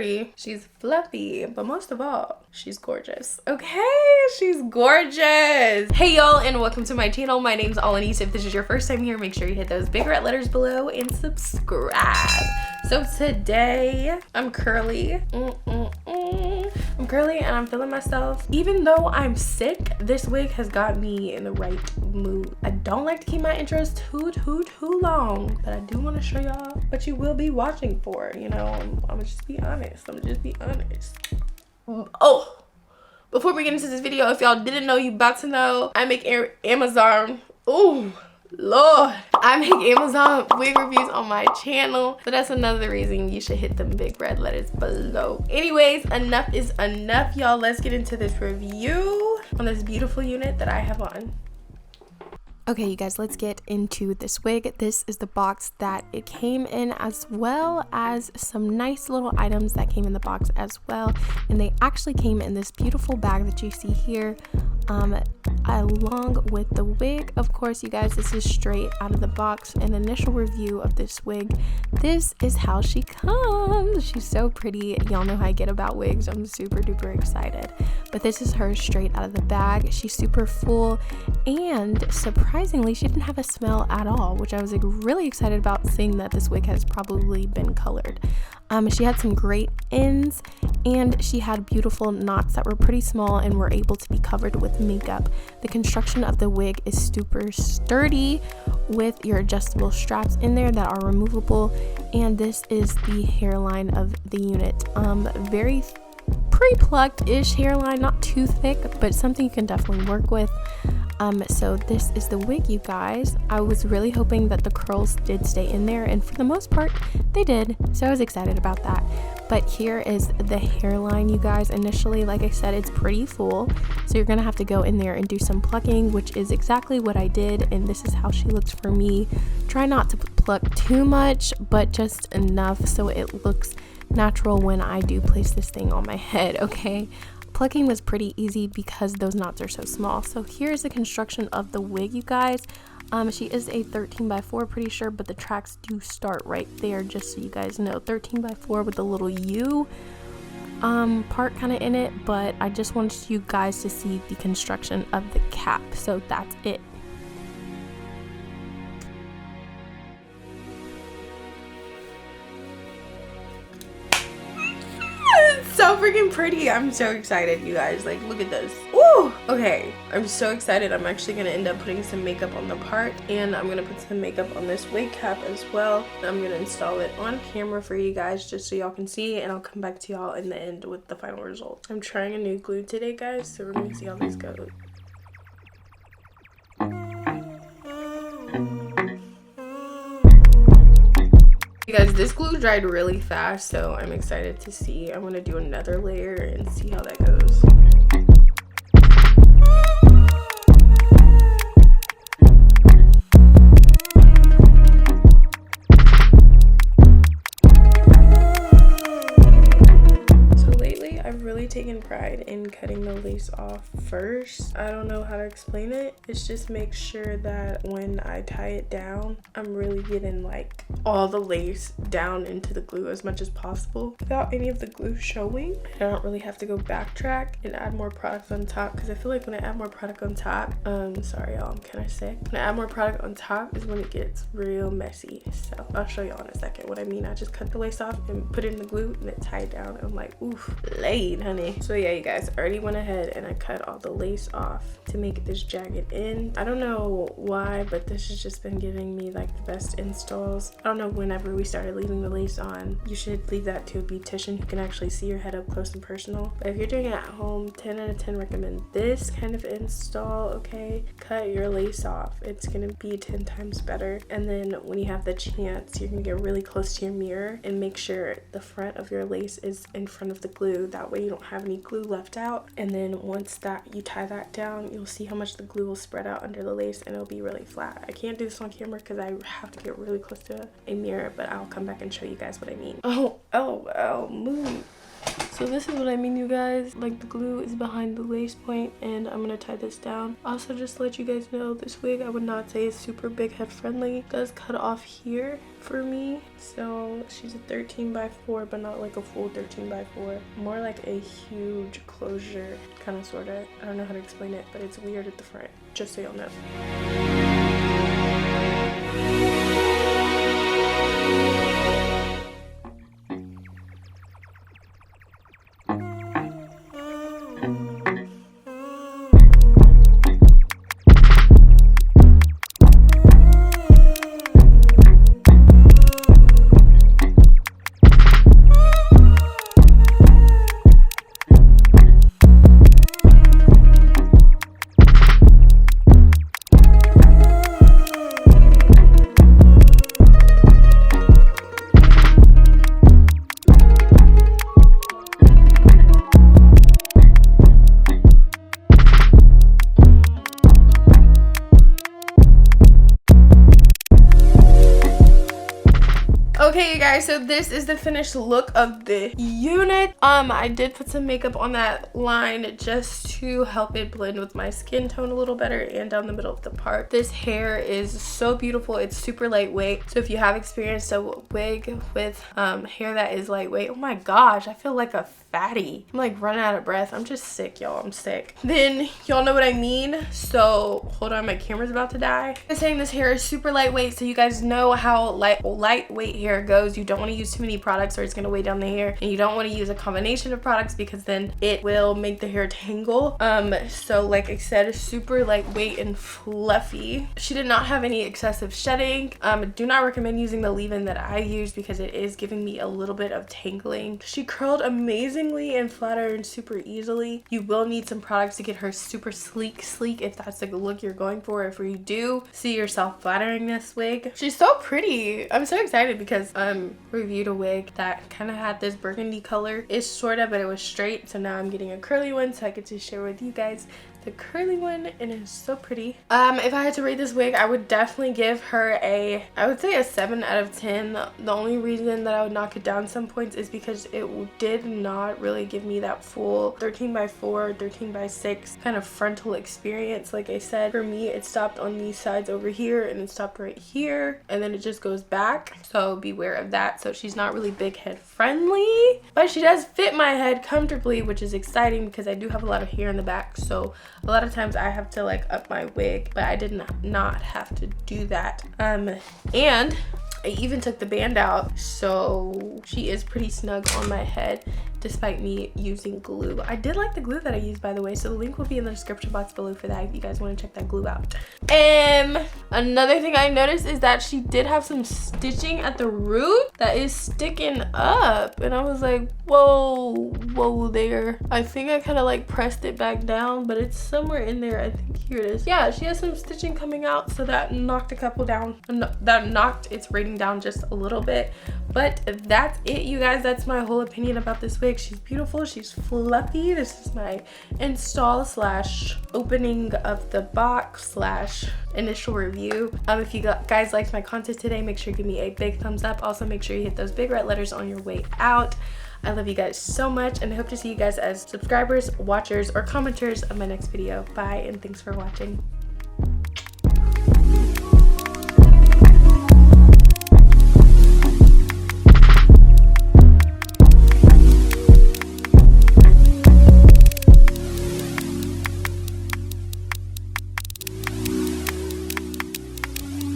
sturdy, she's fluffy, but most of all, she's gorgeous. Okay, she's gorgeous. Hey y'all, and welcome to my channel. My name's Olineece. If this is your first time here, make sure you hit those big red letters below and subscribe. So today, I'm curly. I'm curly and I'm feeling myself. Even though I'm sick, this wig has got me in the right mood. I don't like to keep my intros too long, but I do want to show y'all what you will be watching for. You know, I'm gonna just be honest. Oh, before we get into this video, if y'all didn't know, you about to know, I make Amazon. Ooh, Lord, I make Amazon wig reviews on my channel, so that's another reason you should hit them big red letters below. Anyways, enough is enough, y'all. Let's get into this review on this beautiful unit that I have on. Okay, you guys, let's get into this wig. This is the box that it came in, as well as some nice little items that came in the box as well. And they actually came in this beautiful bag that you see here, along with the wig. Of course, you guys, this is straight out of the box. An initial review of this wig. This is how she comes. She's so pretty. Y'all know how I get about wigs. I'm super duper excited. But this is her straight out of the bag. She's super full, and surprisingly, she didn't have a smell at all, which I was like really excited about, seeing that this wig has probably been colored. She had some great ends, and she had beautiful knots that were pretty small and were able to be covered with makeup. The construction of the wig is super sturdy with your adjustable straps in there that are removable, and this is the hairline of the unit. Very pre-plucked-ish hairline, not too thick, but something you can definitely work with. So this is the wig, you guys. I was really hoping that the curls did stay in there, and for the most part they did, so I was excited about that. But here is the hairline, you guys. Initially, like I said, it's pretty full, so you're gonna have to go in there and do some plucking, which is exactly what I did, and this is how she looks for me. Try not to pluck too much, but just enough so it looks natural when I do place this thing on my head. Okay, plucking was pretty easy because those knots are so small. So here's the construction of the wig, you guys. She is a 13x4, pretty sure, but the tracks do start right there, just so you guys know. 13x4 with a little U part kind of in it, but I just wanted you guys to see the construction of the cap, so that's it. So freaking pretty. I'm so excited, you guys. Like, look at this. Ooh, okay, I'm so excited. I'm actually gonna end up putting some makeup on the part, and I'm gonna put some makeup on this wig cap as well. I'm gonna install it on camera for you guys just so y'all can see, and I'll come back to y'all in the end with the final result. I'm trying a new glue today, guys, so we're gonna see how this goes. You guys, this glue dried really fast, so I'm excited to see. I'm gonna do another layer and see how that goes. I've really taken pride in cutting the lace off first. I don't know how to explain it. It's just make sure that when I tie it down, I'm really getting like all the lace down into the glue as much as possible without any of the glue showing. I don't really have to go backtrack and add more product on top, because I feel like when I add more product on top, sorry y'all, I'm kind of sick. When I add more product on top is when it gets real messy. So I'll show y'all in a second what I mean. I just cut the lace off and put it in the glue and it tied down, and I'm like, oof, laid, honey. So yeah, you guys, I already went ahead and I cut all the lace off to make this jagged end. I don't know why, but this has just been giving me like the best installs. I don't know, whenever we started leaving the lace on, you should leave that to a beautician who can actually see your head up close and personal. But if you're doing it at home, 10 out of 10 recommend this kind of install. Okay, cut your lace off. It's gonna be 10 times better. And then when you have the chance, you're gonna get really close to your mirror and make sure the front of your lace is in front of the glue. That way you don't have any glue left out. And then once that you tie that down, you'll see how much the glue will spread out under the lace, and it'll be really flat. I can't do this on camera because I have to get really close to a mirror, but I'll come back and show you guys what I mean. Oh, move. So this is what I mean, you guys. Like, the glue is behind the lace point, and I'm gonna tie this down. Also, just to let you guys know, this wig I would not say is super big head friendly. It does cut off here for me, so she's a 13 by 4, but not like a full 13 by 4. More like a huge closure, kind of, sort of. I don't know how to explain it, but it's weird at the front, just so y'all know. Okay, you guys, so this is the finished look of the unit. I did put some makeup on that line just to help it blend with my skin tone a little better and down the middle of the part. This hair is so beautiful. It's super lightweight. So if you have experienced a wig with hair that is lightweight, oh my gosh, I feel like a fatty. I'm like running out of breath. I'm just sick, y'all. I'm sick. Then y'all know what I mean. So hold on, my camera's about to die. I'm saying this hair is super lightweight, so you guys know how lightweight hair goes. You don't want to use too many products or it's going to weigh down the hair, and you don't want to use a combination of products because then it will make the hair tangle. So like I said, super lightweight and fluffy. She did not have any excessive shedding. Do not recommend using the leave-in that I use because it is giving me a little bit of tangling. She curled amazingly and flat ironed super easily. You will need some products to get her super sleek if that's the look you're going for. If you do see yourself flat ironing this wig, she's so pretty. I'm so excited because reviewed a wig that kind of had this burgundy color ish sort of, but it was straight, so now I'm getting a curly one so I get to share with you guys the curly one, and it's so pretty. If I had to rate this wig, I would definitely give her I would say a 7 out of 10. The only reason that I would knock it down some points is because it did not really give me that full 13 by 4, 13 by 6 kind of frontal experience. Like I said, for me, it stopped on these sides over here and it stopped right here, and then it just goes back, so beware of that. So she's not really big head friendly, but she does fit my head comfortably, which is exciting because I do have a lot of hair in the back, so a lot of times I have to like up my wig, but I did not have to do that. And I even took the band out, so she is pretty snug on my head despite me using glue. I did like the glue that I used, by the way, so the link will be in the description box below for that if you guys want to check that glue out. Another thing I noticed is that she did have some stitching at the root that is sticking up, and I was like, whoa there. I think I kind of like pressed it back down, but it's somewhere in there. I think here it is. Yeah, she has some stitching coming out, so that knocked a couple down. That knocked its rating down just a little bit, but that's it, you guys. That's my whole opinion about this wig. She's beautiful, she's fluffy. This is my install slash opening of the box slash initial review. If you guys liked my content today, make sure you give me a big thumbs up. Also, make sure you hit those big red letters on your way out. I love you guys so much, and I hope to see you guys as subscribers, watchers, or commenters of my next video. Bye, and thanks for watching.